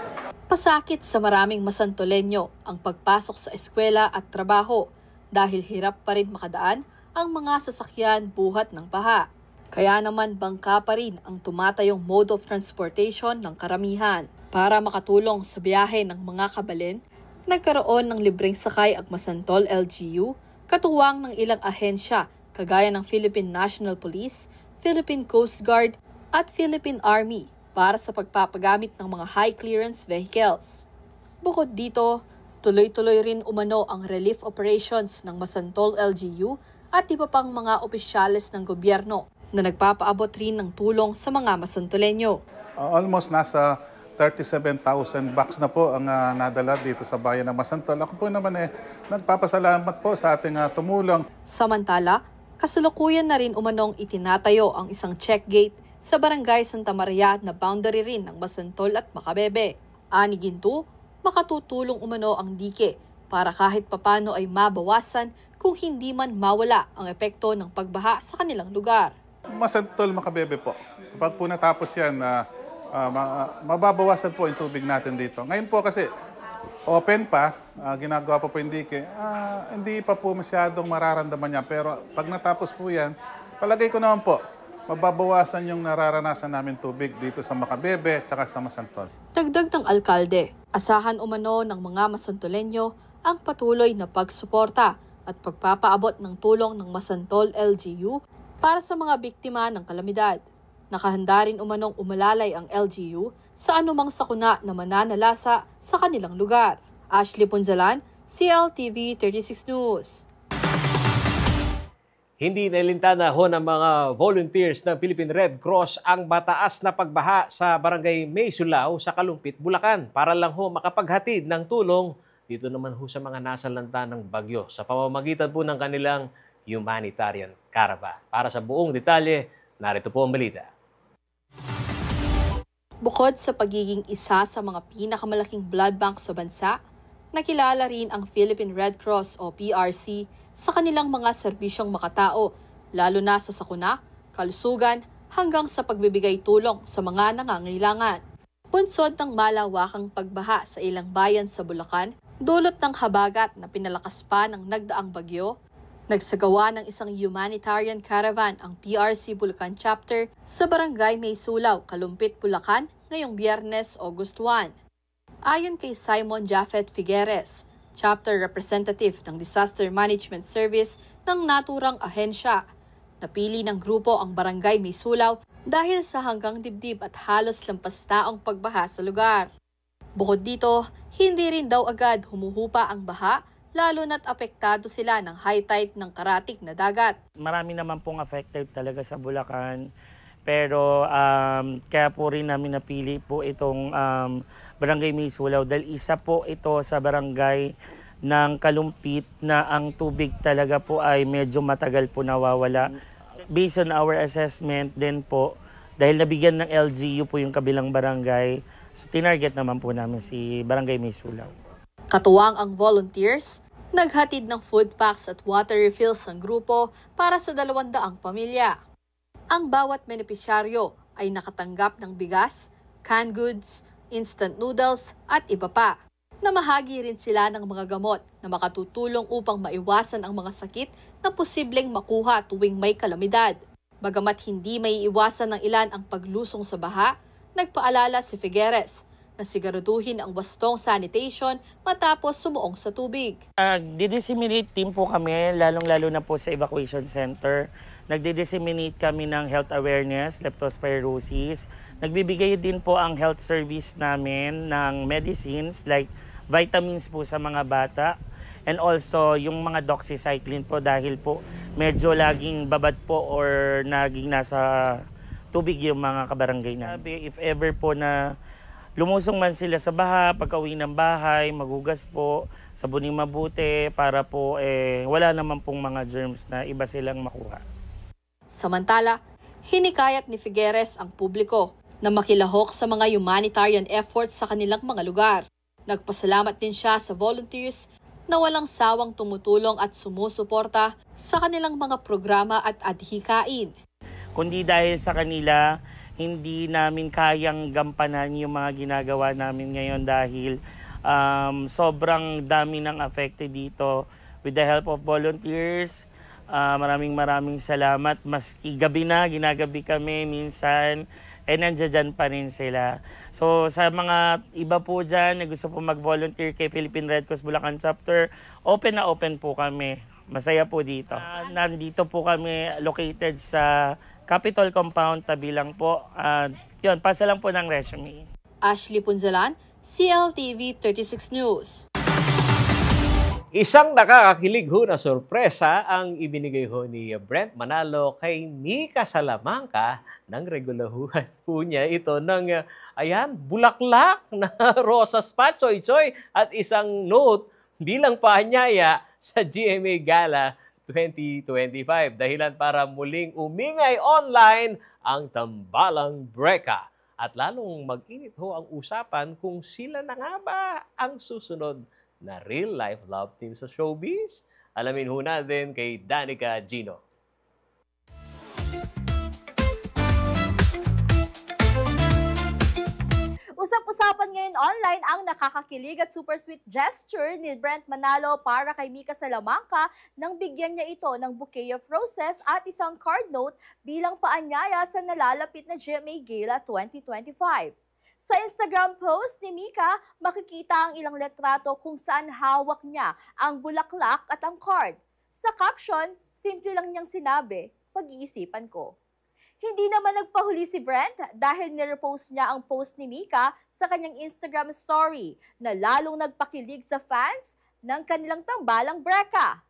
Pasakit sa maraming Masantoleño ang pagpasok sa eskwela at trabaho dahil hirap pa rin makadaan ang mga sasakyan buhat ng baha. Kaya naman bangka pa rin ang tumatayong mode of transportation ng karamihan. Para makatulong sa biyahe ng mga kabalin, nagkaroon ng libreng sakay ang Masantol LGU katuwang ng ilang ahensya kagaya ng Philippine National Police, Philippine Coast Guard at Philippine Army para sa pagpapagamit ng mga high-clearance vehicles. Bukod dito, tuloy-tuloy rin umano ang relief operations ng Masantol LGU at iba pang mga opisyales ng gobyerno na nagpapaabot rin ng tulong sa mga Masantoleño.
Almost nasa 37,000 bucks na po ang nadala dito sa bayan ng Masantol. Ako po naman nagpapasalamat po sa ating tumulong.
Samantala, kasalukuyan na rin umanong itinatayo ang isang check gate sa Barangay Santa Maria na boundary rin ng Masantol at Macabebe. Ani Ginto, makatutulong umano ang dike para kahit papano ay mabawasan kung hindi man mawala ang epekto ng pagbaha sa kanilang lugar.
Masantol, Macabebe po. Kapag po natapos yan, mababawasan po yung tubig natin dito. Ngayon po kasi open pa, ginagawa pa po yung dike, hindi pa po masyadong mararamdaman niya. Pero pag natapos po yan, palagay ko naman po, mababawasan yung nararanasan namin tubig dito sa Macabebe at sa Masantol.
Dagdag ng alkalde, asahan umano ng mga Masantoleño ang patuloy na pagsuporta at pagpapaabot ng tulong ng Masantol LGU para sa mga biktima ng kalamidad. Nakahanda rin umanong umalalay ang LGU sa anumang sakuna na mananalasa sa kanilang lugar. Ashley Punzalan, CLTV 36 News.
Hindi nalintana ho ng mga volunteers ng Philippine Red Cross ang mataas na pagbaha sa Barangay Maysulao sa Kalumpit, Bulacan para lang ho makapaghatid ng tulong dito naman ho sa mga nasalanta ng bagyo sa pamamagitan po ng kanilang humanitarian caravan. Para sa buong detalye, narito po ang balita.
Bukod sa pagiging isa sa mga pinakamalaking blood bank sa bansa, nakilala rin ang Philippine Red Cross o PRC sa kanilang mga serbisyong makatao, lalo na sa sakuna, kalusugan, hanggang sa pagbibigay tulong sa mga nangangailangan. Bunsod ng malawakang pagbaha sa ilang bayan sa Bulacan, dulot ng habagat na pinalakas pa ng nagdaang bagyo, nagsagawa ng isang humanitarian caravan ang PRC Bulacan Chapter sa Barangay Maysulao, Kalumpit, Bulacan ngayong Biyernes, August 1. Ayon kay Simon Jaffet Figueres, Chapter Representative ng Disaster Management Service ng naturang ahensya, napili ng grupo ang Barangay Maysulao dahil sa hanggang dibdib at halos lampas taong pagbaha sa lugar. Bukod dito, hindi rin daw agad humuhupa ang baha, lalo na't apektado sila ng high tide ng karatig na dagat.
Marami naman pong affected talaga sa Bulacan. Pero kaya po rin namin napili po itong Barangay Maysulao dahil isa po ito sa barangay ng Kalumpit na ang tubig talaga po ay medyo matagal po nawawala. Based on our assessment din po, dahil nabigyan ng LGU po yung kabilang barangay, so tinarget naman po namin si Barangay Maysulao.
Katuwang ang volunteers, naghatid ng food packs at water refills ang grupo para sa 200 pamilya. Ang bawat benepisyaryo ay nakatanggap ng bigas, canned goods, instant noodles at iba pa. Namahagi rin sila ng mga gamot na makatutulong upang maiwasan ang mga sakit na posibleng makuha tuwing may kalamidad. Bagamat hindi may iwasan ng ilan ang paglusong sa baha, nagpaalala si Figueres na siguraduhin ang wastong sanitation matapos sumuong sa tubig.
Nagdi-disseminate team po kami, lalong-lalo na po sa evacuation center. Nagdi-disseminate kami ng health awareness, leptospirosis. Nagbibigay din po ang health service namin ng medicines like vitamins po sa mga bata. And also yung mga doxycycline po dahil po medyo laging babad po or naging nasa tubig yung mga kabarangay namin. If ever po na lumusong man sila sa baha, pagka-uwi ng bahay, magugas po, sabuning mabuti para po wala naman pong mga germs na iba silang makuha.
Samantala, hinikayat ni Figueres ang publiko na makilahok sa mga humanitarian efforts sa kanilang mga lugar. Nagpasalamat din siya sa volunteers na walang sawang tumutulong at sumusuporta sa kanilang mga programa at adhikain.
Kundi dahil sa kanila, hindi namin kayang gampanan yung mga ginagawa namin ngayon dahil sobrang dami ng affected dito. With the help of volunteers, maraming salamat. Maski gabi na, ginagabi kami minsan, nandiyan pa rin sila. So sa mga iba po dyan na gusto po mag-volunteer kay Philippine Red Cross Bulacan Chapter, open na open po kami Masaya po dito. Nandito po kami located sa Capitol Compound, tabi lang po. Yun, pasa lang po ng resume.
Ashley Punzalan, CLTV 36 News.
Isang nakakakilig ho na sorpresa ang ibinigay ho ni Brent Manalo kay Mika Salamanca ng regulahuhan po niya ito ng bulaklak na rosas pa, choy-choy, at isang note bilang paanyaya sa GMA Gala 2025. Dahilan para muling umingay online ang tambalang Breka. At lalong mag-init ho ang usapan kung sila na nga ba ang susunod na real-life love team sa showbiz? Alamin ho natin kay Danica Gino.
Usap-usapan ngayon online ang nakakakilig at super sweet gesture ni Brent Manalo para kay Mika Salamanca nang bigyan niya ito ng bouquet of roses at isang card note bilang paanyaya sa nalalapit na GMA Gala 2025. Sa Instagram post ni Mika, makikita ang ilang letrato kung saan hawak niya ang bulaklak at ang card. Sa caption, simple lang niyang sinabi, pag-iisipan ko. Hindi naman nagpahuli si Brent dahil nirepost niya ang post ni Mika sa kanyang Instagram story na lalong nagpakilig sa fans ng kanilang tambalang Breka.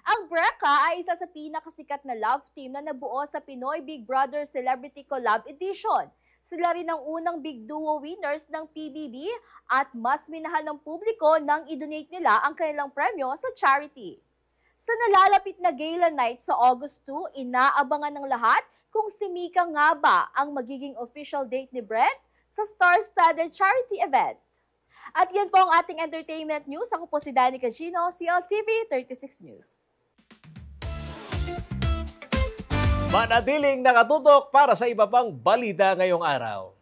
Ang Breka ay isa sa pinakasikat na love team na nabuo sa Pinoy Big Brother Celebrity Collab Edition. Sila rin ang unang big duo winners ng PBB at mas minahal ng publiko nang i-donate nila ang kanilang premyo sa charity. Sa nalalapit na gala night sa August 2, inaabangan ng lahat kung si Mika nga ba ang magiging official date ni Brent sa star-studded charity event. At yan po ang ating entertainment news. Ako po si Danica Gino, CLTV 36 News.
Manatiling nakatutok para sa iba pang balita ngayong araw.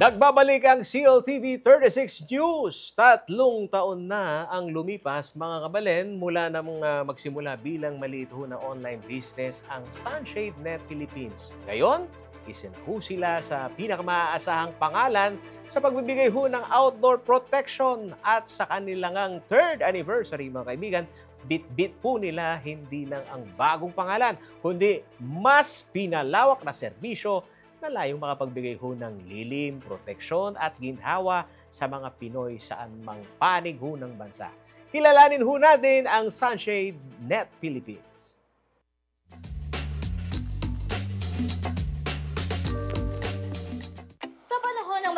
Nagbabalik ang CLTV 36 News. 3 taon na ang lumipas, mga kabalen, mula namang magsimula bilang maliit ho na online business ang Sunshade Net Philippines. Ngayon, isa na ho sila sa pinakamaasahang pangalan sa pagbibigay ho ng outdoor protection at sa kanilang 3rd anniversary, mga kaibigan, bit-bit po nila hindi lang ang bagong pangalan, kundi mas pinalawak na serbisyo na layong makapagbigay ho ng lilim, proteksyon at ginhawa sa mga Pinoy saan mang panig ho ng bansa. Kilalanin ho natin ang Sunshade Net Philippines.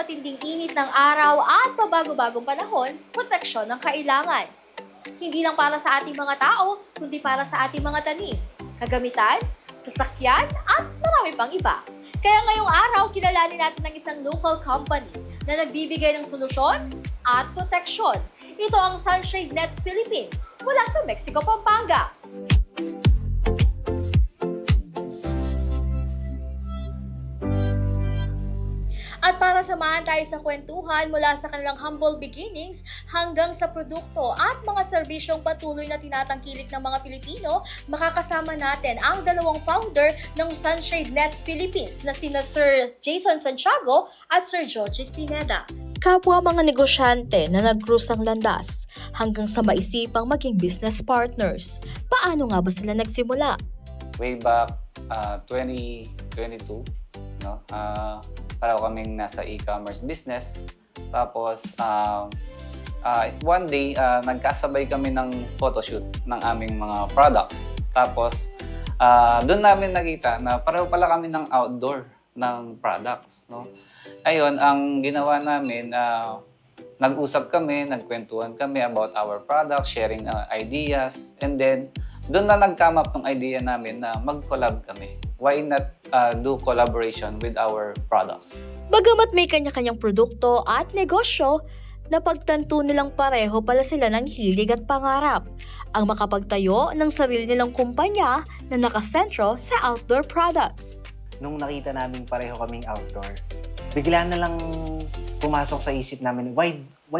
matinding init ng araw at pabago-bagong panahon, proteksyon ang kailangan. Hindi lang para sa ating mga tao, kundi para sa ating mga tanim, kagamitan, sasakyan, at marami pang iba. Kaya ngayong araw, kilalanin natin ng isang local company na nagbibigay ng solusyon at proteksyon. Ito ang Sunshade Net Philippines mula sa Mexico, Pampanga. At para samahan tayo sa kwentuhan mula sa kanilang humble beginnings hanggang sa produkto at mga serbisyong patuloy na tinatangkilik ng mga Pilipino, makakasama natin ang dalawang founder ng Sunshade Net Philippines na sina Sir Jason Santiago at Sir Jojit Pineda. Kapwa mga negosyante na nag-cruise ang landas hanggang sa maisipang maging business partners. Paano nga ba sila nagsimula?
Way back 2022, no? Para kaming nasa e-commerce business. Tapos, one day, nagkasabay kami ng photoshoot ng aming mga products. Tapos, doon namin nakita na pareho pala kami ng outdoor ng products. No? Ayun, ang ginawa namin, nag-usap kami, nagkwentuhan kami about our products, sharing ideas, and then, doon na nag-come up ng idea namin na mag-collab kami. Why not do collaboration with our products?
Bagamat may kanya-kanyang produkto at negosyo, napagtanto nilang pareho pala sila ng hilig at pangarap ang makapagtayo ng sarili nilang kumpanya na nakasentro sa outdoor products.
Nung nakita namin pareho kaming outdoor, bigla na lang pumasok sa isip namin, why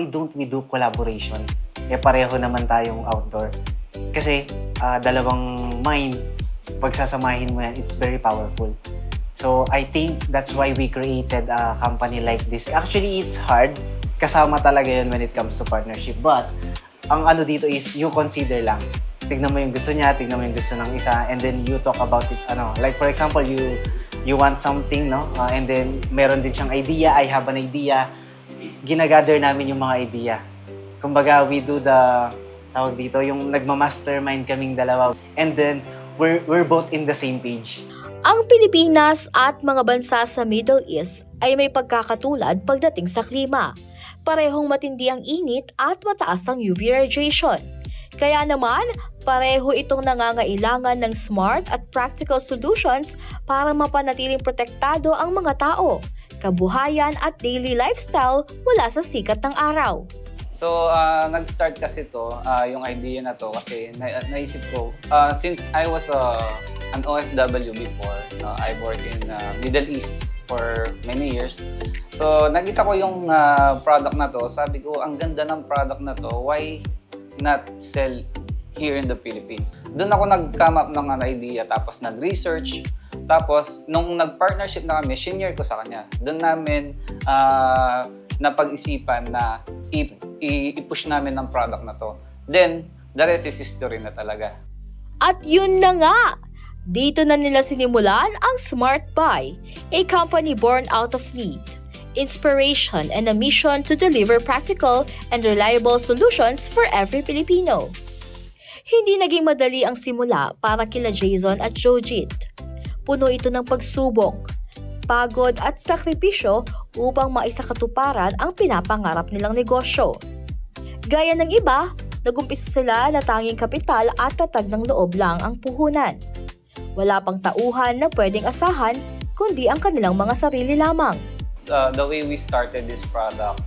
don't we do collaboration? Pareho naman tayong outdoor. Kasi dalawang mind, pagsasamahin mo yan, it's very powerful. So I think that's why we created a company like this. Actually, it's hard. Kasama talaga yun when it comes to partnership. But ang ano dito is you consider lang. Tignan mo yung gusto niya, tignan mo yung gusto ng isa, and then you talk about it. Like for example, you want something, no? And then meron din siyang idea, I have an idea. Ginagather namin yung mga idea. Kumbaga, we do the tawag dito, yung nagma-mastermind kaming dalawa. And then, we're both in the same page.
Ang Pilipinas at mga bansa sa Middle East ay may pagkakatulad pagdating sa klima. Parehong matindi ang init at mataas ang UV radiation. Kaya naman, pareho itong nangangailangan ng smart at practical solutions para mapanatiling protektado ang mga tao, kabuhayan at daily lifestyle mula sa sikat ng araw.
So, nag-start kasi to, yung idea na to kasi naisip ko, since I was an OFW before, I worked in Middle East for many years. So, nakita ko yung product na to, sabi ko, ang ganda ng product na to, why not sell here in the Philippines? Doon ako nag-come up ng idea, tapos nag-research, tapos nung nag-partnership na kami, shinare ko sa kanya. Doon namin napag-isipan na i-push namin ng product na to. Then, the rest is history na talaga.
At yun na nga! Dito na nila sinimulan ang Smart Buy, a company born out of need, inspiration, and a mission to deliver practical and reliable solutions for every Filipino. Hindi naging madali ang simula para kila Jason at Jojit. Puno ito ng pagsubok, pagod at sakripisyo upang maisakatuparan ang pinapangarap nilang negosyo. Gaya ng iba, nagumpisa sila na tanging kapital at tatag ng loob lang ang puhunan. Wala pang tauhan na pwedeng asahan, kundi ang kanilang mga sarili lamang.
The way we started this product,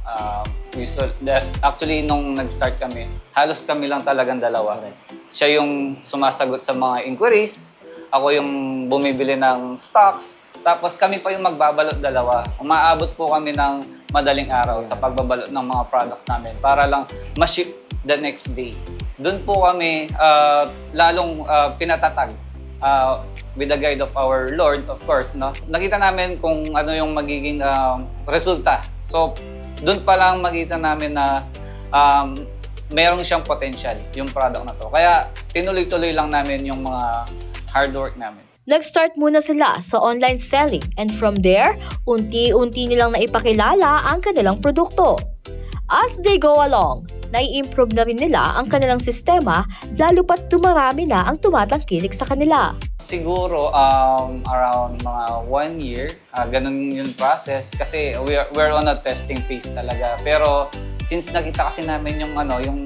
actually nung nag-start kami, halos kami lang talagang dalawa. Siya yung sumasagot sa mga inquiries, ako yung bumibili ng stocks, tapos kami pa yung magbabalot dalawa. Umaabot po kami ng madaling araw sa pagbabalot ng mga products namin para lang ma-ship the next day. Doon po kami lalong pinatatag with the guide of our Lord, of course. No? Nakita namin kung ano yung magiging resulta. So, doon pa lang makita namin na merong siyang potential, yung product na to. Kaya, tinuloy-tuloy lang namin yung mga hard work namin.
Nag-start muna sila sa online selling and from there, unti-unti nilang naipakilala ang kanilang produkto. As they go along, nai-improve na rin nila ang kanilang sistema lalo pat dumarami na ang tumatangkilik sa kanila.
Siguro around mga 1 year, ganun yung process kasi we're on a testing phase talaga. Pero since nakita kasi namin yung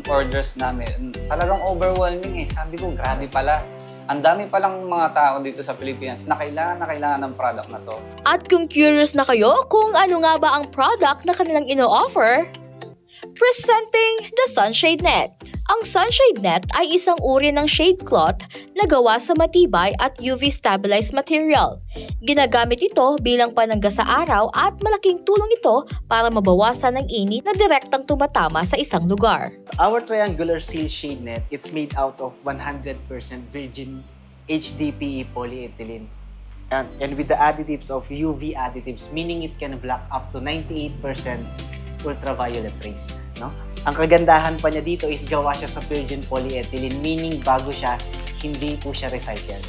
orders namin, talagang overwhelming eh. Sabi ko, grabe pala. Ang dami palang mga tao dito sa Pilipinas na kailangan ng product na to.
At kung curious na kayo kung ano nga ba ang product na kanilang ino-offer, presenting the Sunshade Net. Ang Sunshade Net ay isang uri ng shade cloth na gawa sa matibay at UV-stabilized material. Ginagamit ito bilang panangga sa araw at malaking tulong ito para mabawasan ang init na direktang tumatama sa isang lugar.
Our triangular seal shade net, it's made out of 100% virgin HDPE polyethylene. And with the additives of UV additives, meaning it can block up to 98% ultraviolet rays. No? Ang kagandahan pa niya dito is gawa siya sa virgin polyethylene, meaning bago siya, hindi po siya recycled.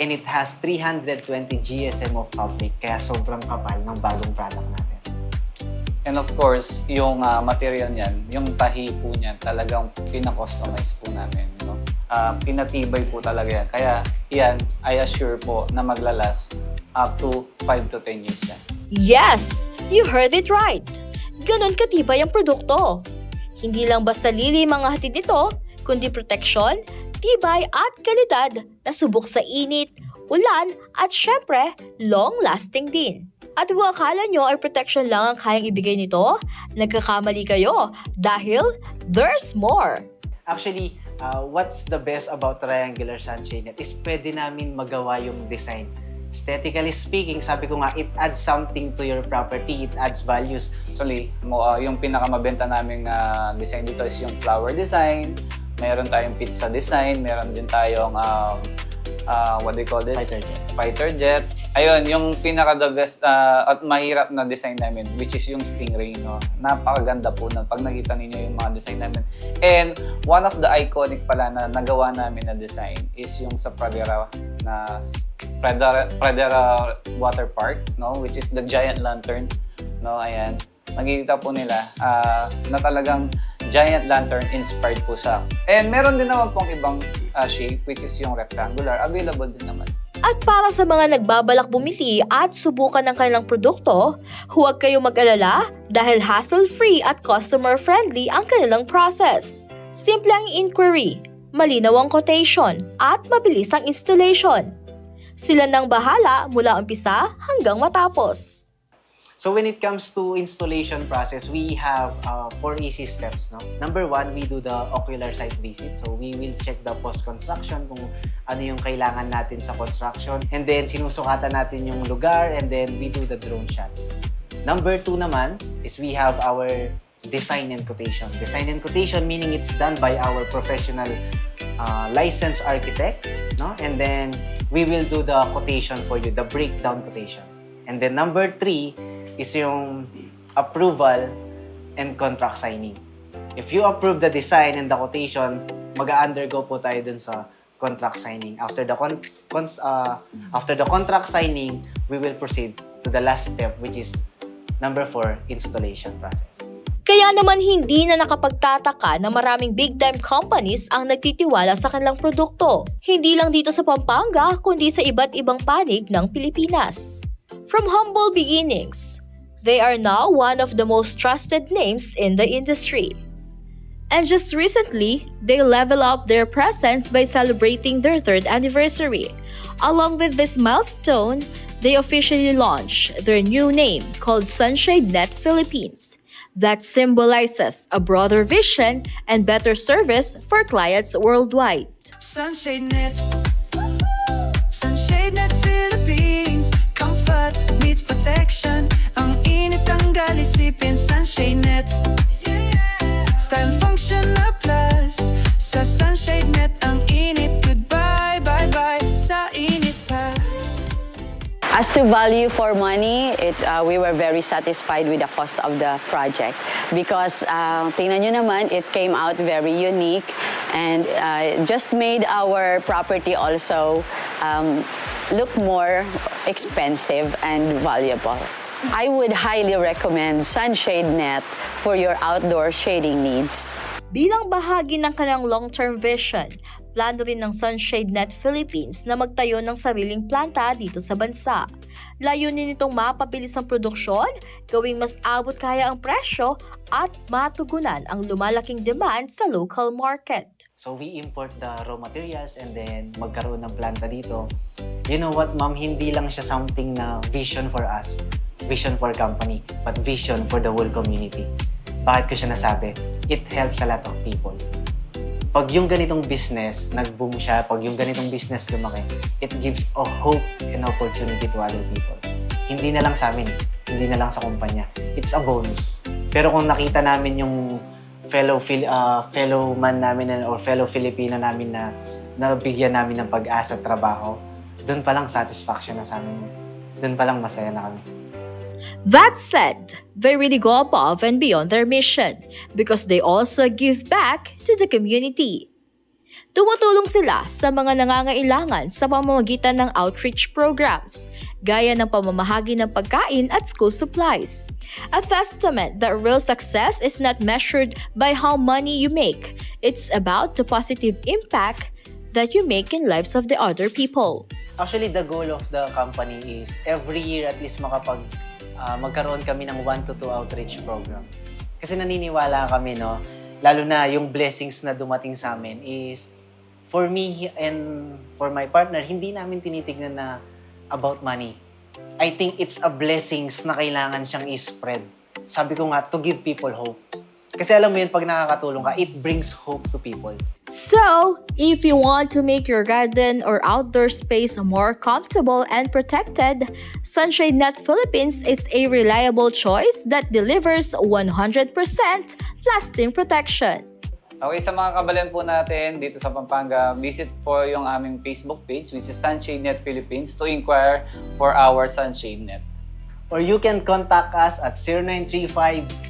And it has 320 GSM of fabric, kaya sobrang kapal ng bagong product natin.
And of course, yung material niyan, yung tahi po niyan, talagang pina-customize po namin. No? Pinatibay po talaga yan. Kaya yan, I assure po na maglalas up to 5 to 10 years yan.
Yes! You heard it right! Ganon katibay ang produkto. Hindi lang basta lilim ang hatid nito, kundi proteksyon, tibay at kalidad na subok sa init, ulan at syempre, long-lasting din. At kung akala nyo ay protection lang ang kayang ibigay nito, nagkakamali kayo dahil there's more.
Actually, what's the best about triangular sunshade net is pwede namin magawa yung design. Aesthetically speaking, sabi ko nga, it adds something to your property, it adds values.
Actually, yung pinakamabenta naming design dito is yung flower design, meron tayong pizza design, meron din tayong, what do you call this? Fighter jet. Ayun, yung pinaka-the best at mahirap na design namin, which is yung Stingray. No? Napakaganda po na pag nakita ninyo yung mga design namin. And one of the iconic pala na nagawa namin na design is yung sa Pradera na Pradera Water Park, no, which is the giant lantern, no, ayan. Makikita po nila na talagang giant lantern inspired po siya. And meron din naman pong ibang shape, which is yung rectangular, available din naman.
At para sa mga nagbabalak bumili at subukan ng kanilang produkto, huwag kayong mag-alala dahil hassle-free at customer-friendly ang kanilang process. Simple ang inquiry, malinaw ang quotation, at mabilis ang installation. Sila nang bahala mula umpisa hanggang matapos.
So when it comes to installation process, we have 4 easy steps. No? Number 1, we do the ocular site visit. So we will check the post-construction kung ano yung kailangan natin sa construction. And then sinusukatan natin yung lugar and then we do the drone shots. Number 2 naman is we have our design and quotation. Design and quotation meaning it's done by our professional licensed architect. No? And then we will do the quotation for you, the breakdown quotation. And then number 3 is yung approval and contract signing. If you approve the design and the quotation, mag-undergo po tayo dun sa contract signing. After the contract signing, we will proceed to the last step, which is number 4, installation process.
Kaya naman hindi na nakapagtataka na maraming big-time companies ang nagtitiwala sa kanilang produkto. Hindi lang dito sa Pampanga, kundi sa iba't ibang panig ng Pilipinas. From humble beginnings, they are now one of the most trusted names in the industry. And just recently, they level up their presence by celebrating their 3rd anniversary. Along with this milestone, they officially launched their new name called Sunshade Net Philippines. That symbolizes a broader vision and better service for clients worldwide.
Sunshade Net, Sunshade Net Philippines, comfort meets protection. Ang init ang galisipin, Sunshade Net. Style function na plus sa Sunshade Net. Ang init, goodbye, bye-bye sa init pa.
As to value for money, we were very satisfied with the cost of the project because tingnan nyo naman, it came out very unique and just made our property also look more expensive and valuable. I would highly recommend Sunshade Net for your outdoor shading needs.
Bilang bahagi ng kanilang long-term vision, plano rin ng Sunshade Net Philippines na magtayo ng sariling planta dito sa bansa. Layunin nitong mapabilis ang produksyon, gawing mas abot kaya ang presyo at matugunan ang lumalaking demand sa local market.
So we import the raw materials and then magkaroon ng planta dito. You know what, ma'am, hindi lang siya something na vision for us, vision for company, but vision for the whole community. Bakit ko siya nasabi? It helps a lot of people. Pag yung ganitong business, nag-boom siya, pag yung ganitong business lumaki, it gives a hope and opportunity to other people. Hindi na lang sa amin, hindi na lang sa kumpanya. It's a bonus. Pero kung nakita namin yung fellow man namin or fellow Filipino namin na nabigyan namin ng pag-asa at trabaho, doon pa lang satisfaction na sa amin. Doon pa lang masaya na kami.
That said, they really go above and beyond their mission because they also give back to the community. Tumutulong sila sa mga nangangailangan sa pamamagitan ng outreach programs, gaya ng pamamahagi ng pagkain at school supplies. A testament that real success is not measured by how money you make. It's about the positive impact that you make in lives of the other people.
Actually, the goal of the company is every year at least magkaroon kami ng 1 to 2 outreach program. Kasi naniniwala kami, no, lalo na yung blessings na dumating sa amin is, for me and for my partner, hindi namin tinitignan na about money. I think it's a blessings na kailangan siyang i-spread. Sabi ko nga, to give people hope. Kasi alam mo yun, pag nakakatulong ka, it brings hope to people.
So, if you want to make your garden or outdoor space more comfortable and protected, Sunshade Net Philippines is a reliable choice that delivers 100% lasting protection.
Okay, sa mga kabalan po natin dito sa Pampanga, visit po yung aming Facebook page, which is Sunshade Net Philippines, to inquire for our Sunshade Net.
Or you can contact us at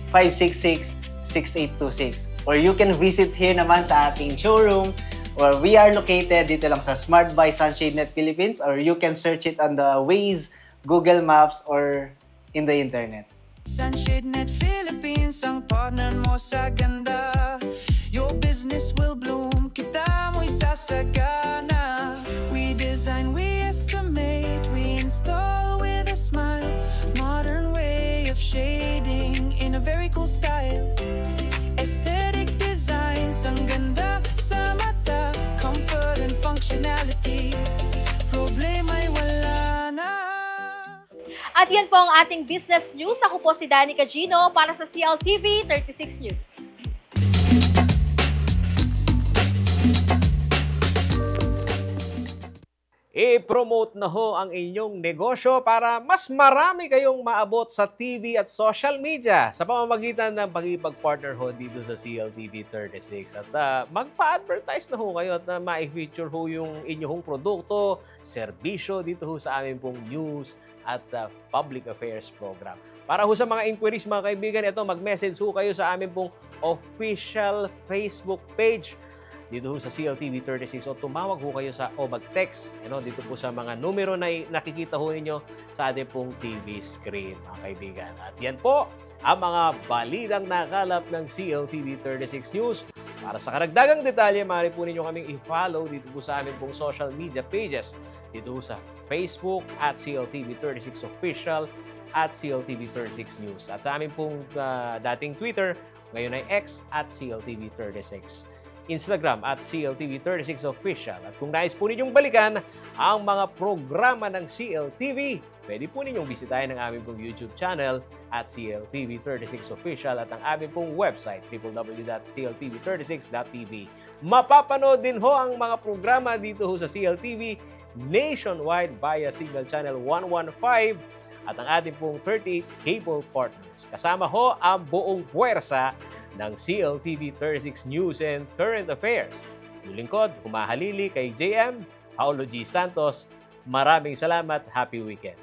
0935-566-6826. Or you can visit here naman sa ating showroom, where we are located dito lang sa Smart by Sunshade Net Philippines, or you can search it on the Waze, Google Maps, or in the internet.
Sunshade Net Philippines, ang partner mo sa ganda. Your business will bloom, kita mo'y sasagana. We design, we estimate, we install with a smile. Modern way of shading in a very cool style. Aesthetic designs, ang ganda sa mata. Comfort and functionality, problema'y wala na.
At yan po ang ating business news. Ako po si Danica Gino para sa CLTV 36 News.
I-promote na ho ang inyong negosyo para mas marami kayong maabot sa TV at social media sa pamamagitan ng pag-ipag-partner ho dito sa CLTV 36. At magpa-advertise na ho kayo at ma-feature ho yung inyong produkto, serbisyo dito ho sa aming pong news at public affairs program. Para ho sa mga inquiries mga kaibigan, ito mag-message ho kayo sa aming pong official Facebook page dito ho sa CLTV 36 o tumawag ho kayo o mag-text dito po sa mga numero na nakikita ho ninyo sa ating pong TV screen mga kaibigan. At yan po ang mga balitang nakalap ng CLTV 36 News. Para sa karagdagang detalye, maaari po ninyo kaming i-follow dito po sa aming pong social media pages dito ho sa Facebook at CLTV 36 Official at CLTV 36 News. At sa aming pong dating Twitter, ngayon ay X at CLTV 36. Instagram at CLTV36 Official. At kung nais po ninyong balikan ang mga programa ng CLTV, pwede po ninyong bisitahin ang aming pong YouTube channel at CLTV36 Official at ang aming pong website www.cltv36.tv. Mapapanood din ho ang mga programa dito ho sa CLTV nationwide via Signal Channel 115 at ang ating pong 38 cable partners. Kasama ho ang buong puwersa ng CLTV 36 News and Current Affairs. Yung lingkod, humahalili kay JM, Paulo G. Santos. Maraming salamat. Happy weekend.